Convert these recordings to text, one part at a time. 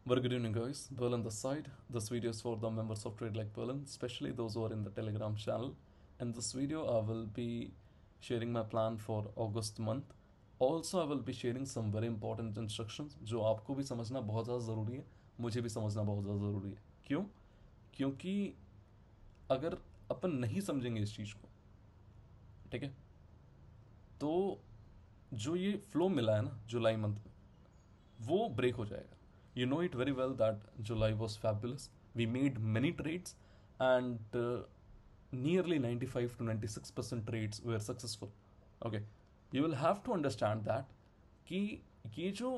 Very good evening, guys. Berlin this side. This video is for the members of Trade Like Berlin, especially those who are in the Telegram channel. In this video, I will be sharing my plan for August month. Also, I will be sharing some very important instructions जो आपको भी समझना बहुत ज़्यादा ज़रूरी है, मुझे भी समझना बहुत ज़्यादा ज़रूरी है. क्यों? क्योंकि अगर अपन नहीं समझेंगे इस चीज़ को, ठीक है, तो जो ये फ्लो मिला है ना जुलाई मंथ में, वो ब्रेक हो जाएगा. You know it very well that July was fabulous. We made many trades, and nearly 95 to 96% trades were successful. Okay, you will have to understand that कि ये जो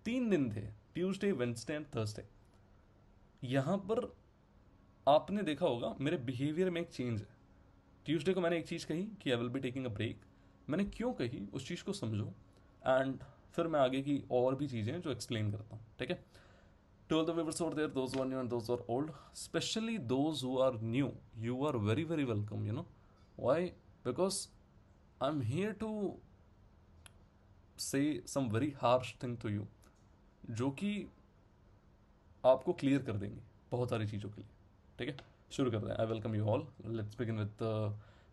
3 दिन थे, ट्यूसडे वेंसडे एंड थर्सडे, यहाँ पर आपने देखा होगा मेरे बिहेवियर में एक चेंज है. ट्यूसडे को मैंने एक चीज़ कही कि I will be taking a break. मैंने क्यों कही उस चीज़ को समझो, एंड फिर मैं आगे की और भी चीज़ें जो एक्सप्लेन करता हूँ. ठीक है. To all the viewers out there, those who are new and those who are old, especially those who are new, you are very, very welcome. You know why? Because I'm here to say some very harsh thing to you, जो कि आपको clear कर देंगे बहुत सारी चीज़ों के लिए. ठीक है, शुरू करते हैं. I welcome you all. Let's begin with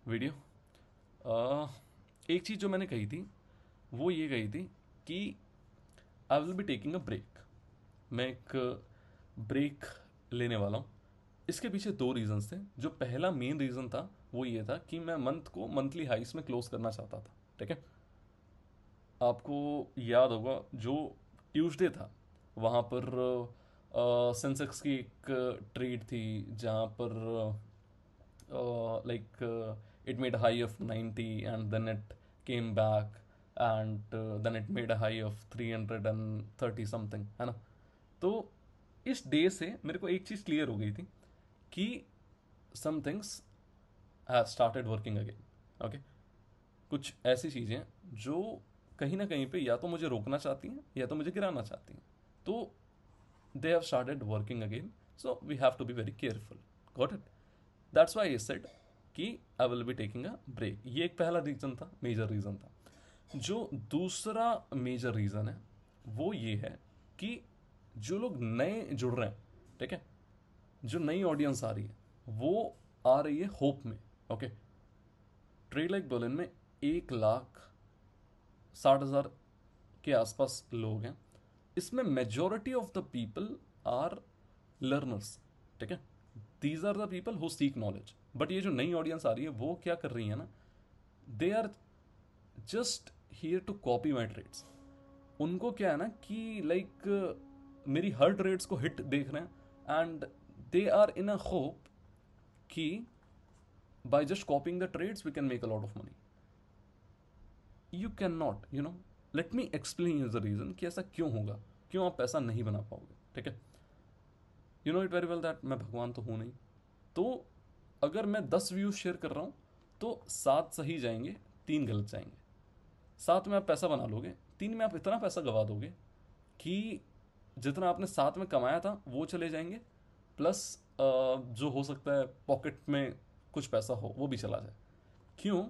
video. एक चीज़ जो मैंने कही थी वो ये कही थी कि I will be taking a break. मैं एक ब्रेक लेने वाला हूँ. इसके पीछे दो रीजंस थे. जो पहला मेन रीज़न था वो ये था कि मैं मंथ को मंथली हाइस में क्लोज करना चाहता था. ठीक है, आपको याद होगा जो ट्यूसडे था वहाँ पर सेंसेक्स की एक ट्रेड थी जहाँ पर like it made high of 90 and then it came back and then it made a high of 330 something, है ना. तो इस डे से मेरे को एक चीज़ क्लियर हो गई थी कि some things have started working again. Okay, कुछ ऐसी चीज़ें जो कहीं ना कहीं पे या तो मुझे रोकना चाहती हैं या तो मुझे गिराना चाहती हैं. तो they have started working again, so we have to be very careful. Got it. That's why I said कि I will be taking a break. ये एक पहला रीज़न था, मेजर रीज़न था. जो दूसरा मेजर रीज़न है वो ये है कि जो लोग नए जुड़ रहे हैं, ठीक है, जो नई ऑडियंस आ रही है वो आ रही है होप में. ओके, ट्रेड लाइक बर्लिन में 1,60,000 के आसपास लोग हैं. इसमें majority of the people are learners. ठीक है, these are the people who seek knowledge. But ये जो नई ऑडियंस आ रही है वो क्या कर रही है ना, they are just here to copy my trades. उनको क्या है ना कि लाइक मेरी हर ट्रेड्स को हिट देख रहे हैं and they are in a hope कि by just copying the trades we can make a lot of money. You can not, you know, let me explain you the reason कि ऐसा क्यों होगा, क्यों आप पैसा नहीं बना पाओगे. ठीक है, you know it very well that मैं भगवान तो हूँ नहीं. तो अगर मैं 10 व्यूज शेयर कर रहा हूँ तो 7 सही जाएंगे, 3 गलत जाएंगे. 7 में आप पैसा बना लोगे, 3 में आप इतना पैसा गवा दोगे कि जितना आपने 7 में कमाया था वो चले जाएंगे, प्लस जो हो सकता है पॉकेट में कुछ पैसा हो वो भी चला जाए. क्यों?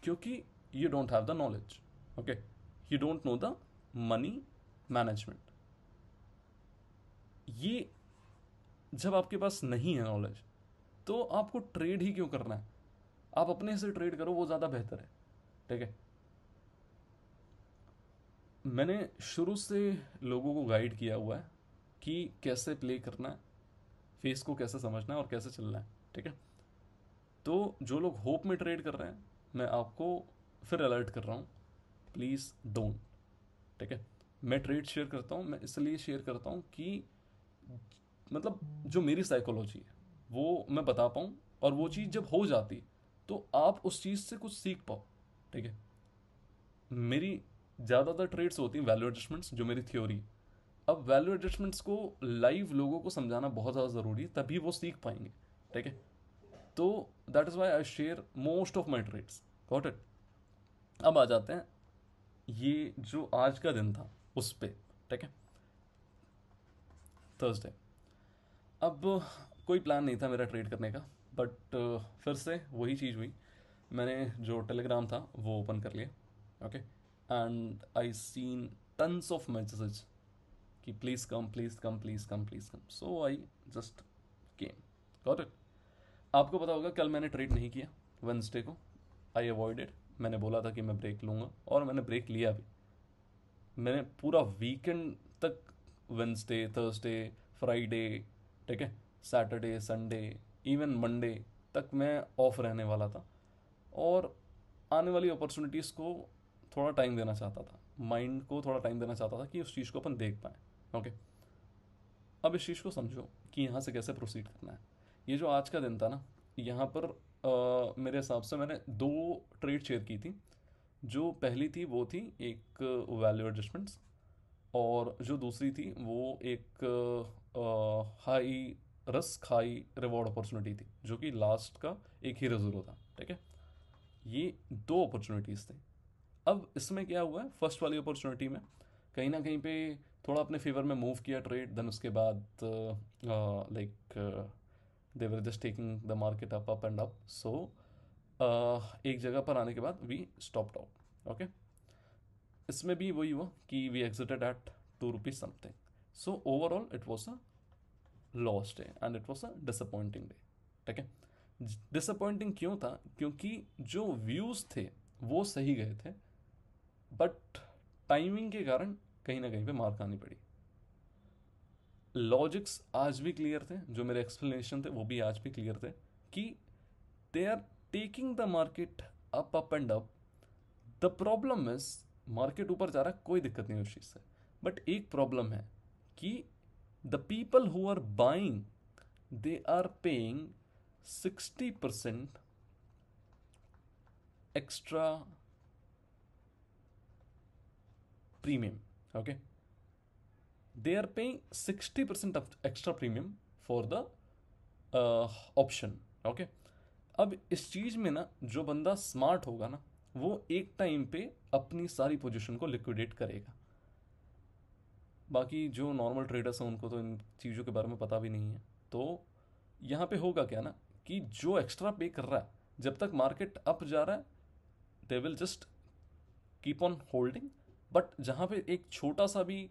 क्योंकि you don't have the knowledge. Okay, you don't know the money management. ये जब आपके पास नहीं है नॉलेज तो आपको ट्रेड ही क्यों करना है. आप अपने से ट्रेड करो, वो ज़्यादा बेहतर है. ठीक है, मैंने शुरू से लोगों को गाइड किया हुआ है कि कैसे प्ले करना है, फेस को कैसे समझना है और कैसे चलना है. ठीक है, तो जो लोग होप में ट्रेड कर रहे हैं मैं आपको फिर अलर्ट कर रहा हूँ, प्लीज़ डोंट. ठीक है, मैं ट्रेड शेयर करता हूँ, मैं इसलिए शेयर करता हूँ कि मतलब जो मेरी साइकोलॉजी है वो मैं बता पाऊँ, और वो चीज़ जब हो जाती तो आप उस चीज़ से कुछ सीख पाओ. ठीक है, मेरी ज़्यादातर ट्रेड्स होती हैं वैल्यू एडजस्टमेंट्स, जो मेरी थ्योरी. अब वैल्यू एडजस्टमेंट्स को लाइव लोगों को समझाना बहुत ज़्यादा ज़रूरी है, तभी वो सीख पाएंगे. ठीक है, तो that is why I share most of my trades. Got it. अब आ जाते हैं ये जो आज का दिन था उस पर. ठीक है, थर्सडे. अब कोई प्लान नहीं था मेरा ट्रेड करने का, बट फिर से वही चीज़ हुई. मैंने जो टेलीग्राम था वो ओपन कर लिया. Okay, and I seen tons of message कि please come please come please come please come, so I just came, got it. आपको पता होगा कल मैंने ट्रेड नहीं किया वेंसडे को, आई अवॉइडेड। मैंने बोला था कि मैं ब्रेक लूँगा और मैंने ब्रेक लिया भी। मैंने पूरा वीकेंड तक, वेंसडे, थर्सडे, फ्राइडे, ठीक है, सैटरडे, संडे, इवन मंडे तक मैं ऑफ रहने वाला था और आने वाली अपॉर्चुनिटीज़ को थोड़ा टाइम देना चाहता था, माइंड को थोड़ा टाइम देना चाहता था कि उस चीज़ को अपन देख पाएँ। ओके, अब इस चीज़ को समझो कि यहाँ से कैसे प्रोसीड करना है। ये जो आज का दिन था ना, यहाँ पर मेरे हिसाब से मैंने दो ट्रेड शेयर की थी। जो पहली थी वो थी एक वैल्यू एडजस्टमेंट्स, और जो दूसरी थी वो एक high risk high reward opportunity थी, जो कि लास्ट का एक हीरो ज़ीरो था, ठीक है। ये दो अपॉर्चुनिटीज़ थी। अब इसमें क्या हुआ है, फर्स्ट वाली अपॉर्चुनिटी में कहीं ना कहीं पे थोड़ा अपने फेवर में मूव किया ट्रेड, देन उसके बाद like they were just taking the market up and up, so एक जगह पर आने के बाद वी स्टॉप्ड आउट। ओके, इसमें भी वही हुआ कि we exited at ₹2 something. So overall it was a loss day and it was a disappointing day, ठीक है। डिसअपॉइंटिंग क्यों था, क्योंकि जो व्यूज़ थे वो सही गए थे, बट टाइमिंग के कारण कहीं ना कहीं पे मार खानी पड़ी। लॉजिक्स आज भी क्लियर थे, जो मेरे एक्सप्लेनेशन थे वो भी आज भी क्लियर थे कि they are taking the market up and up. The problem is, market ऊपर जा रहा है, कोई दिक्कत नहीं उस चीज़ से, बट एक प्रॉब्लम है कि the people who are buying they are paying 60% extra premium. Okay, they are paying 60% of extra premium for the option. Okay, अब इस चीज में ना जो बंदा स्मार्ट होगा ना, वो एक टाइम पे अपनी सारी पोजीशन को लिक्विडेट करेगा। बाकी जो नॉर्मल ट्रेडर्स हैं उनको तो इन चीज़ों के बारे में पता भी नहीं है। तो यहाँ पे होगा क्या ना, कि जो एक्स्ट्रा पे कर रहा है, जब तक मार्केट अप जा रहा है they will just keep on holding, but जहाँ पे एक छोटा सा भी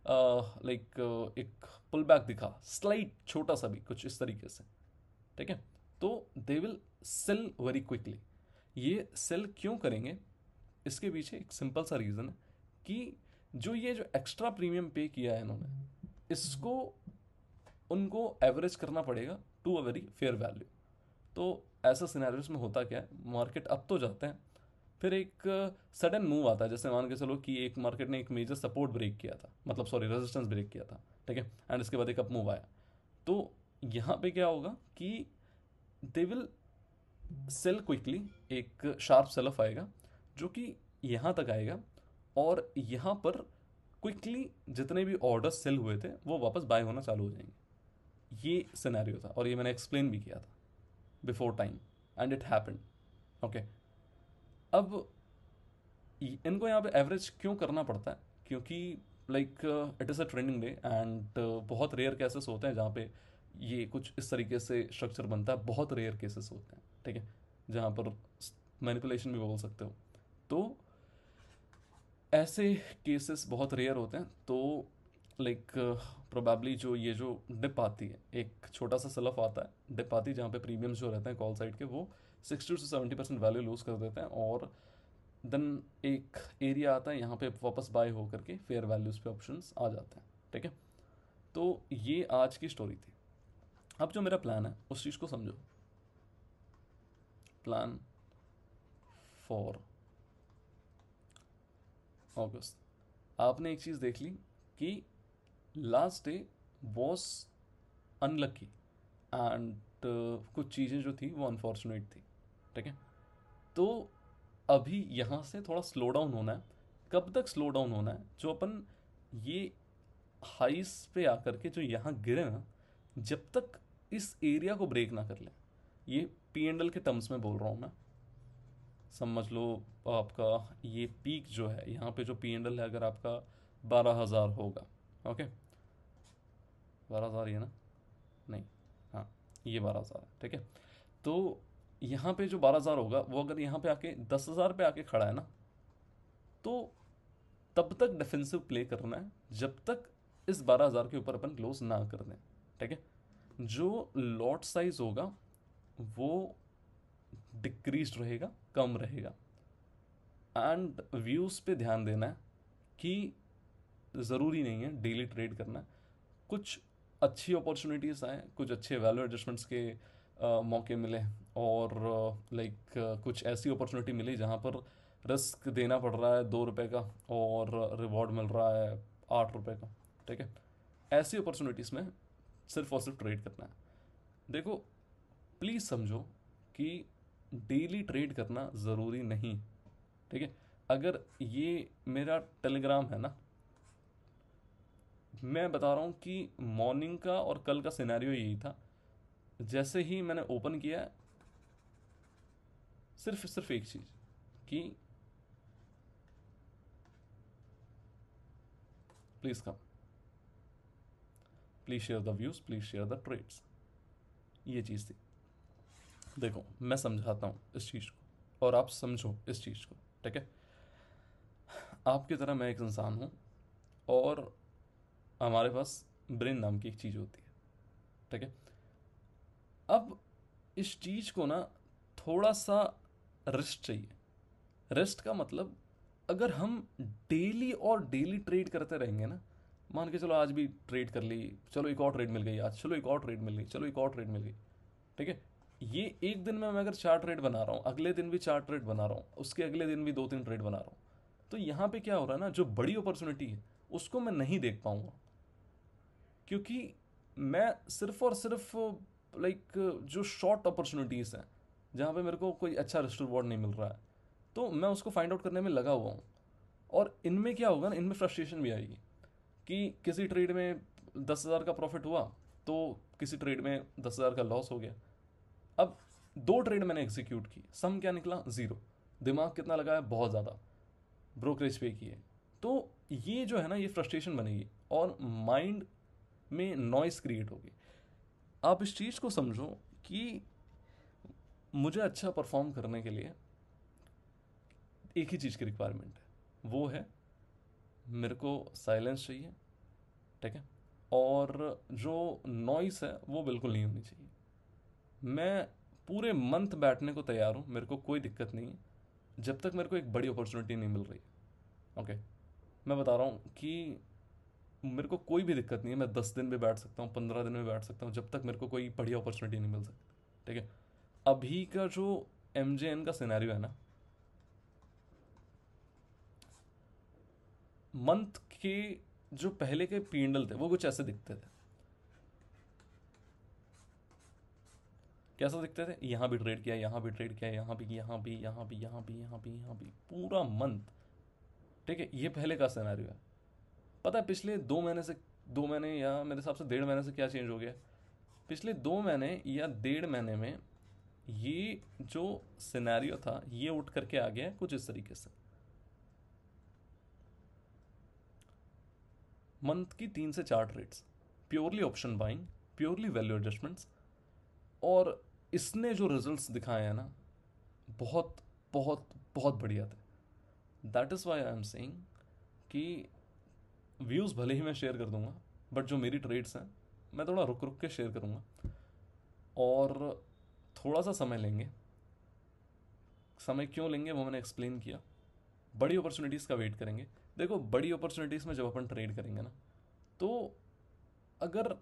लाइक एक पुल बैक दिखा, स्लाइड छोटा सा भी कुछ इस तरीके से, ठीक है, तो they will sell very quickly. ये सेल क्यों करेंगे, इसके पीछे एक सिंपल सा रीज़न है कि जो एक्स्ट्रा प्रीमियम पे किया है इन्होंने, इसको उनको एवरेज करना पड़ेगा to a very fair value. तो ऐसा सिनेरियोस में होता क्या है, मार्केट अप तो जाते हैं, फिर एक सडन मूव आता है, जैसे मान के चलो कि एक मार्केट ने एक मेजर सपोर्ट ब्रेक किया था, मतलब सॉरी रेजिस्टेंस ब्रेक किया था, ठीक है, एंड इसके बाद एक अप मूव आया। तो यहाँ पे क्या होगा कि दे विल सेल क्विकली, एक शार्प सेल ऑफ आएगा जो कि यहाँ तक आएगा, और यहाँ पर क्विकली जितने भी ऑर्डर्स सेल हुए थे वो वापस बाय होना चालू हो जाएंगे। ये सिनेरियो था और ये मैंने एक्सप्लेन भी किया था before time, and it happened. Okay, अब इनको यहाँ पे एवरेज क्यों करना पड़ता है, क्योंकि like it is a trending day and बहुत रेयर केसेस होते हैं जहाँ पे ये कुछ इस तरीके से स्ट्रक्चर बनता है, बहुत रेयर केसेस होते हैं, ठीक है, जहाँ पर मैनिपुलेशन भी बोल सकते हो। तो ऐसे केसेस बहुत रेयर होते हैं, तो लाइक प्रोबेबली जो डिप आती है, एक छोटा सा सेल आता है, डिप आती है जहाँ पे प्रीमियम्स जो रहते हैं कॉल साइड के वो 60 to 70% वैल्यू लूज़ कर देते हैं, और देन एक एरिया आता है यहाँ पे वापस बाय हो करके फेयर वैल्यूज़ पे ऑप्शंस आ जाते हैं, ठीक है। तो ये आज की स्टोरी थी। अब जो मेरा प्लान है उस चीज़ को समझो। प्लान फॉर अगस्त, आपने एक चीज़ देख ली कि last day was unlucky and कुछ चीज़ें जो थी वो अनफॉर्चुनेट थी, ठीक है। तो अभी यहाँ से थोड़ा स्लो डाउन होना है। कब तक स्लो डाउन होना है, जो अपन ये हाइस पे आकर के जो यहाँ गिरे ना, जब तक इस एरिया को ब्रेक ना कर ले, ये P&L के टर्म्स में बोल रहा हूँ मैं, समझ लो। आपका ये पीक जो है यहाँ पे जो P&L है, अगर आपका 12,000 होगा, ओके, 12,000 ये ना, नहीं, हाँ ये 12,000 है, ठीक है। तो यहाँ पे जो 12,000 होगा वो अगर यहाँ पे आके 10,000 पे आके खड़ा है ना, तो तब तक डिफेंसिव प्ले करना है जब तक इस 12,000 के ऊपर अपन क्लोज ना कर दें, ठीक है। जो लॉट साइज होगा वो डिक्रीज रहेगा, कम रहेगा। एंड व्यूज़ पे ध्यान देना है कि ज़रूरी नहीं है डेली ट्रेड करना है। कुछ अच्छी अपॉर्चुनिटीज़ आए, कुछ अच्छे वैल्यू एडजस्टमेंट्स के मौके मिले, और लाइक कुछ ऐसी अपॉर्चुनिटी मिली जहाँ पर रिस्क देना पड़ रहा है 2 रुपये का और रिवॉर्ड मिल रहा है 8 रुपये का, ठीक है। ऐसी अपॉर्चुनिटीज़ में सिर्फ और सिर्फ ट्रेड करना है। देखो, प्लीज़ समझो कि डेली ट्रेड करना ज़रूरी नहीं, ठीक है। अगर ये मेरा टेलीग्राम है ना, मैं बता रहा हूँ कि मॉर्निंग का और कल का सिनेरियो यही था। जैसे ही मैंने ओपन किया, सिर्फ सिर्फ एक चीज़ कि please come, please share the views, please share the trades, ये चीज़ थी। देखो, मैं समझाता हूँ इस चीज़ को और आप समझो इस चीज़ को, ठीक है। आपकी तरह मैं एक इंसान हूँ और हमारे पास ब्रेन नाम की एक चीज़ होती है, ठीक है। अब इस चीज़ को ना थोड़ा सा रेस्ट चाहिए। रेस्ट का मतलब, अगर हम डेली और डेली ट्रेड करते रहेंगे ना, मान के चलो आज भी ट्रेड कर ली, चलो एक और ट्रेड मिल गई आज, चलो एक और ट्रेड मिल गई, चलो एक और ट्रेड मिल गई, ठीक है। ये एक दिन में मैं अगर 4 ट्रेड बना रहा हूँ, अगले दिन भी 4 ट्रेड बना रहा हूँ, उसके अगले दिन भी 2-3 ट्रेड बना रहा हूँ, तो यहाँ पे क्या हो रहा है ना, जो बड़ी अपॉर्चुनिटी है उसको मैं नहीं देख पाऊंगा, क्योंकि मैं सिर्फ और सिर्फ लाइक जो शॉर्ट अपॉर्चुनिटीज़ हैं जहाँ पे मेरे को कोई अच्छा रिस्ट रिवॉर्ड नहीं मिल रहा है, तो मैं उसको फाइंड आउट करने में लगा हुआ हूँ। और इनमें क्या होगा ना, इनमें फ्रस्ट्रेशन भी आएगी कि किसी ट्रेड में 10,000 का प्रॉफिट हुआ तो किसी ट्रेड में 10,000 का लॉस हो गया। अब 2 ट्रेड मैंने एग्जीक्यूट की, सम क्या निकला, ज़ीरो। दिमाग कितना लगाया, बहुत ज़्यादा, ब्रोकरेज पे किए। तो ये जो है ना, ये फ्रस्ट्रेशन बनेगी और माइंड में नॉइस क्रिएट होगी। आप इस चीज़ को समझो कि मुझे अच्छा परफॉर्म करने के लिए एक ही चीज़ की रिक्वायरमेंट है, वो है मेरे को साइलेंस चाहिए, ठीक है। और जो नॉइस है वो बिल्कुल नहीं होनी चाहिए। मैं पूरे मंथ बैठने को तैयार हूँ, मेरे को कोई दिक्कत नहीं है, जब तक मेरे को एक बड़ी अपॉर्चुनिटी नहीं मिल रही, ओके। मैं बता रहा हूँ कि मेरे को कोई भी दिक्कत नहीं है, मैं 10 दिन भी बैठ सकता हूँ, 15 दिन में बैठ सकता हूँ, जब तक मेरे को कोई बड़ी अपॉर्चुनिटी नहीं मिल सकती, ठीक है। अभी का जो MJN का सिनेरियो है ना, मंथ के जो पहले के पीएनएल थे वो कुछ ऐसे दिखते थे। कैसा दिखते थे, यहाँ भी ट्रेड किया, यहाँ भी ट्रेड किया, यहाँ भी, यहाँ भी, यहाँ भी, यहाँ भी, यहाँ भी, यहाँ भी, पूरा मंथ, ठीक है। ये पहले का सिनेरियो है। पता है पिछले 2 महीने से, 2 महीने या मेरे हिसाब से 1.5 महीने से क्या चेंज हो गया। पिछले 2 महीने या 1.5 महीने में ये जो सिनेरियो था ये उठ करके आ गया है कुछ इस तरीके से। मंथ की 3 से 4 trades, purely option buying, purely value adjustments, और इसने जो रिजल्ट्स दिखाए हैं ना, बहुत बहुत बहुत बढ़िया थे। That is why I am saying कि व्यूज़ भले ही मैं शेयर कर दूंगा, बट जो मेरी ट्रेड्स हैं मैं थोड़ा रुक रुक के शेयर करूंगा, और थोड़ा सा समय लेंगे। समय क्यों लेंगे वो मैंने एक्सप्लेन किया। बड़ी अपॉर्चुनिटीज़ का वेट करेंगे। देखो, बड़ी अपॉर्चुनिटीज़ में जब अपन ट्रेड करेंगे ना, तो अगर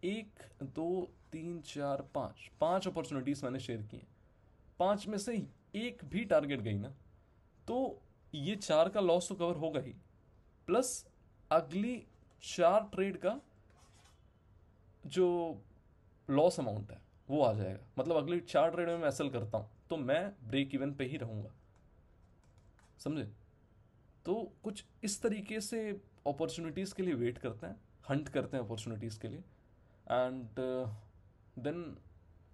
1, 2, 3, 4, 5 5 अपॉर्चुनिटीज़ मैंने शेयर की हैं, 5 में से एक भी टारगेट गई ना, तो ये 4 का लॉस तो कवर होगा ही, प्लस अगली 4 ट्रेड का जो लॉस अमाउंट है वो आ जाएगा। मतलब अगली 4 ट्रेड में मैं सेल करता हूँ तो मैं ब्रेक इवन पे ही रहूँगा, समझे। तो कुछ इस तरीके से अपॉर्चुनिटीज़ के लिए वेट करते हैं, हंट करते हैं अपॉर्चुनिटीज़ के लिए, एंड देन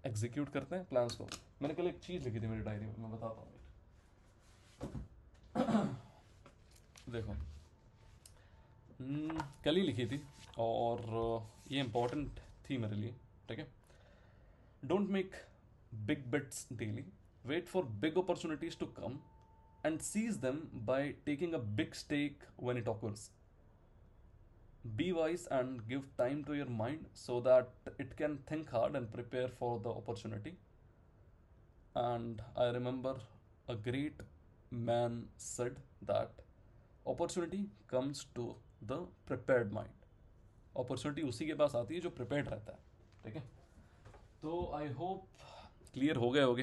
एग्जीक्यूट करते हैं प्लान्स को। मैंने कल एक चीज़ लिखी थी मेरी डायरी में, मैं बताता हूँ। देखो, कल ही लिखी थी और ये इंपॉर्टेंट थी मेरे लिए, ठीक है। Don't make big bets daily, wait for big opportunities to come and seize them by taking a big stake when it occurs. be wise and give time to your mind so that it can think hard and prepare for the opportunity. And I remember a great man said that opportunity comes to the prepared mind. Opportunity उसी के पास आती है जो prepared रहता है. ठीक है, तो आई होप क्लियर हो गए होगे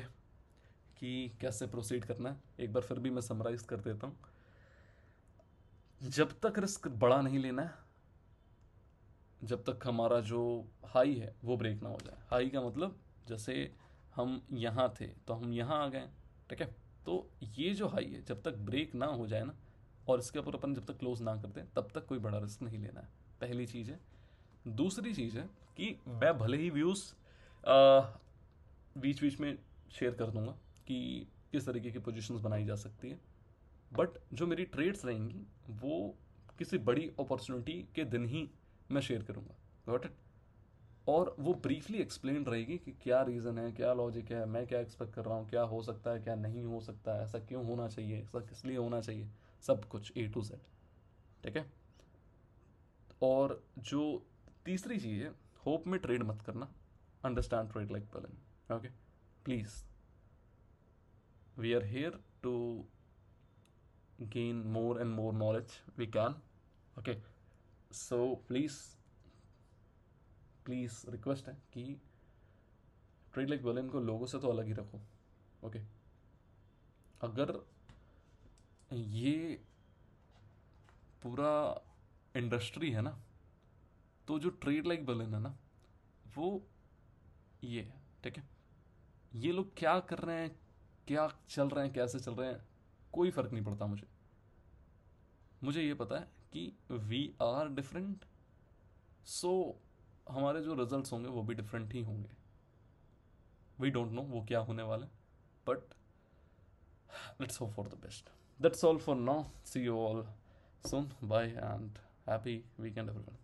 कि कैसे प्रोसीड करना है. एक बार फिर भी मैं समराइज कर देता हूँ. जब तक रिस्क बड़ा नहीं लेना है, जब तक हमारा जो हाई है वो ब्रेक ना हो जाए. हाई का मतलब जैसे हम यहाँ थे तो हम यहाँ आ गए. ठीक है, तो ये जो हाई है जब तक ब्रेक ना हो जाए ना, और इसके ऊपर अपन जब तक क्लोज ना करते तब तक कोई बड़ा रिस्क नहीं लेना है. पहली चीज़ है. दूसरी चीज़ है कि मैं भले ही व्यूज़ बीच बीच में शेयर कर दूंगा कि किस तरीके की पोजीशंस बनाई जा सकती है, बट जो मेरी ट्रेड्स रहेंगी वो किसी बड़ी अपॉर्चुनिटी के दिन ही मैं शेयर करूंगा. Got it. और वो ब्रीफली एक्सप्लेन रहेगी कि क्या रीज़न है, क्या लॉजिक है, मैं क्या एक्सपेक्ट कर रहा हूँ, क्या हो सकता है, क्या नहीं हो सकता है, ऐसा क्यों होना चाहिए, ऐसा किस लिए होना चाहिए, सब कुछ A to Z. ठीक है. और जो तीसरी चीज़ है, होप में ट्रेड मत करना. अंडरस्टैंड ट्रेड लाइक पर्लन. Okay, please. We are here to gain more and more knowledge we can. Okay, so please request है कि ट्रेड लाइक बर्लिन को लोगों से तो अलग ही रखो. ओके, अगर ये पूरा इंडस्ट्री है ना, तो जो ट्रेड लाइक बर्लिन है ना वो ये है. ठीक है, ये लोग क्या कर रहे हैं, क्या चल रहे हैं, कैसे चल रहे हैं, कोई फ़र्क नहीं पड़ता मुझे. मुझे ये पता है कि वी आर डिफरेंट, सो हमारे जो रिजल्ट्स होंगे वो भी डिफरेंट ही होंगे. वी डोंट नो वो क्या होने वाला है, but let's hope for the best. That's all for now. See you all soon. Bye and happy weekend everyone.